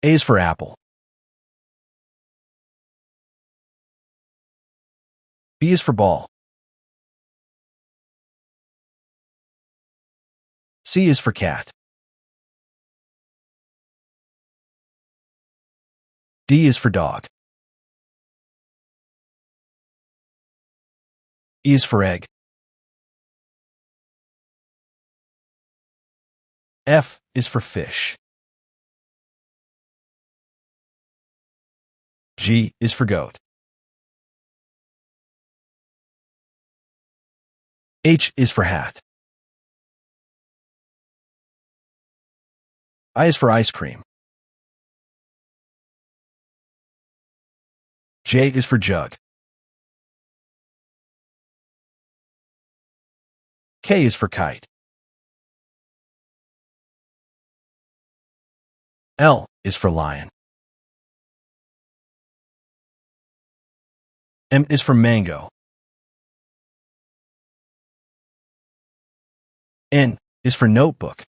A is for apple. B is for ball. C is for cat. D is for dog. E is for egg. F is for fish. G is for goat. H is for hat. I is for ice cream. J is for jug. K is for kite. L is for lion. M is for mango. N is for notebook.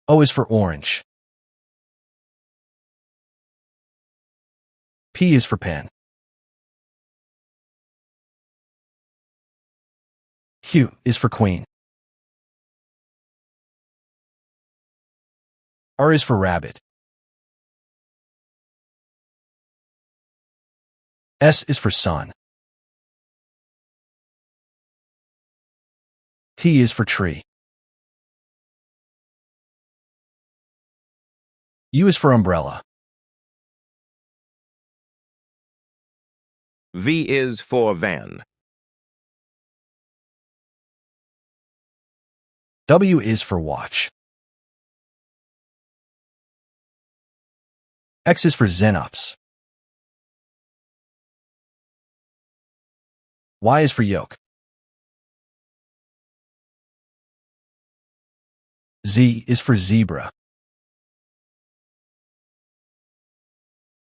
O is for orange. P is for pen. Q is for queen. R is for rabbit. S is for sun. T is for tree. U is for umbrella. V is for van. W is for watch. X is for xenops. Y is for yolk. Z is for zebra.